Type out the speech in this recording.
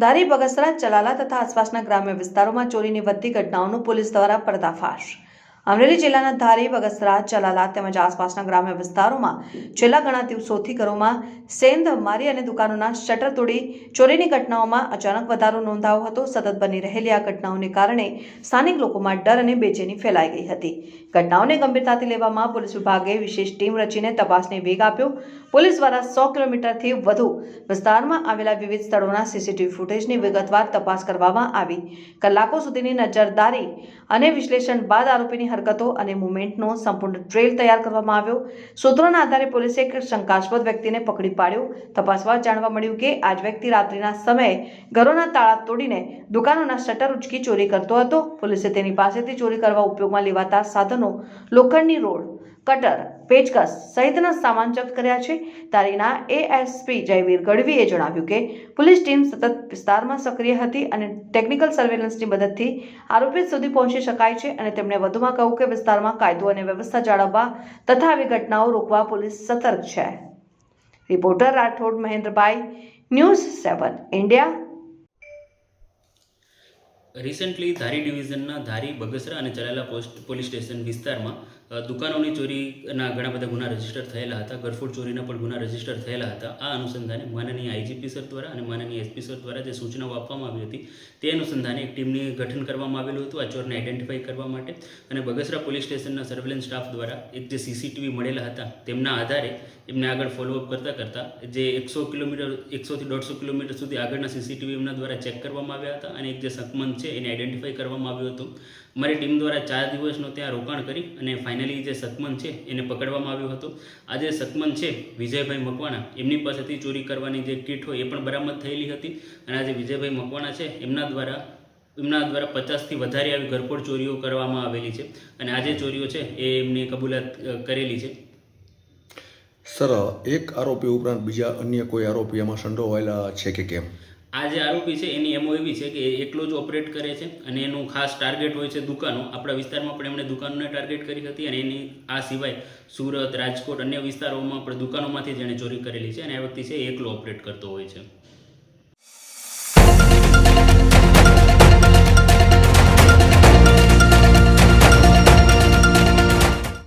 ધારી, બગસરા, ચલાલા તથા આસપાસના ગ્રામ્ય વિસ્તારોમાં ચોરીની વધતી ઘટનાઓનું પોલીસ દ્વારા પર્દાફાશ। અમરેલી જિલ્લાના ધારી, બગસરા, ચલાલા તેમજ આસપાસના ગ્રામ્ય વિસ્તારોમાં છેલ્લા ઘણા દિવસોથી ઘરોમાં સેંધ મારી અને દુકાનોના શટર તોડી ચોરીની ઘટનાઓમાં અચાનક વધારો નોંધાયો હતો। સતત બની રહેલી આ ઘટનાઓને કારણે સ્થાનિક લોકોમાં ડર અને બેચેની ફેલાઈ ગઈ હતી। ઘટનાઓને ગંભીરતાથી લેવામાં પોલીસ વિભાગે વિશેષ ટીમ રચીને તપાસને વેગ આપ્યો। પોલીસ દ્વારા 100 કિલોમીટરથી વધુ વિસ્તારમાં આવેલા વિવિધ સ્થળોના સીસીટીવી ફૂટેજની વિગતવાર તપાસ કરવામાં આવી। કલાકો સુધીની નજરદારી અને વિશ્લેષણ બાદ આરોપીની હરકતો અને મૂવમેન્ટનો સંપૂર્ણ ટ્રેલ તૈયાર કરવામાં આવ્યો। સૂત્રોના આધારે પોલીસે એક શંકાસ્પદ વ્યક્તિને પકડી પાડ્યો। તપાસમાં જાણવા મળ્યું કે આ જ વ્યક્તિ રાત્રિના સમયે ઘરોના તાળા તોડીને દુકાનોના શટર ઉંચકી ચોરી કરતો હતો। પોલીસે તેની પાસેથી ચોરી કરવા ઉપયોગમાં લેવાતા સાધનો, લોખંડની રોડ, કટર, પેચકસ સહિતના સામાન જપ્ત કર્યા છે। ધારીના એએસપી જયવીર ગઢવીએ જણાવ્યું કે પોલીસ ટીમ સતત વિસ્તારમાં સક્રિય હતી અને ટેકનિકલ સર્વેલન્સની મદદથી આરોપી સુધી પહોંચી શકાય છે અને તેમણે વધુમાં કહ્યું કે વિસ્તારમાં કાયદો અને વ્યવસ્થા જાળવવા તથા આવી ઘટનાઓ રોકવા પોલીસ સતર્ક છે। રિપોર્ટર રાઠોડ મહેન્દ્રભાઈ, ન્યૂઝ 7 ઇન્ડિયા। રિસન્ટલી ધારી ડિવિઝનના ધારી, બગસરા અને ચલાલા પોલીસ સ્ટેશન વિસ્તારમાં દુકાનોની ચોરીના ઘણા બધા ગુના રજીસ્ટર થયેલા હતા। ગરફોડ ચોરીના પણ ગુના રજીસ્ટર થયેલા હતા। આ અનુસંધાને માનનીય આઈજીપી સર દ્વારા અને માનનીય એસપી સર દ્વારા જે સૂચનાઓ આપવામાં આવી હતી તે અનુસંધાને એક ટીમની ગઠન કરવામાં આવેલું હતું આ ચોરને આઈડેન્ટિફાઈ કરવા માટે। અને બગસરા પોલીસ સ્ટેશનના સર્વેલન્સ સ્ટાફ દ્વારા એક જે સીસીટીવી મળેલા હતા તેમના આધારે એમને આગળ ફોલોઅપ કરતાં જે 100 કિલોમીટર 100 થી 150 કિલોમીટર સુધી આગળના સીસીટીવી એમના દ્વારા ચેક કરવામાં આવ્યા હતા અને એક જે શકમંદ છે એને આઈડેન્ટિફાઈ કરવામાં આવ્યું હતું। અમારી ટીમ દ્વારા 4 દિવસનો ત્યાં રોકાણ કરી અને ફાઇનલી જે શકમંદ છે એને પકડવામાં આવ્યો હતો। આ જે શકમંદ છે વિજયભાઈ મકવાણા, એમની પાસેથી ચોરી કરવાની જે કીટ હોય એ પણ બરામદ થયેલી હતી અને આ જે વિજયભાઈ મકવાણા છે એમના દ્વારા 50થી વધારે આવી ગરફોડ ચોરીઓ કરવામાં આવેલી છે અને આ જે ચોરીઓ છે એ એમની કબૂલાત કરેલી છે। સર, એક આરોપી ઉપરાંત બીજા અન્ય કોઈ આરોપી એમાં સંડોવાયેલા છે કે કેમ? આ જે આરોપી છે એની એમઓ એવી છે કે એકલો જ ઓપરેટ કરે છે અને એનું ખાસ ટાર્ગેટ હોય છે દુકાનો। આપણા વિસ્તારમાં પણ એમણે દુકાનોને ટાર્ગેટ કરી હતી અને એની આ સિવાય સુરત, રાજકોટ, અન્ય વિસ્તારોમાં પણ દુકાનોમાંથી જ એણે ચોરી કરેલી છે અને આ વ્યક્તિ છે એકલો ઓપરેટ કરતો હોય છે।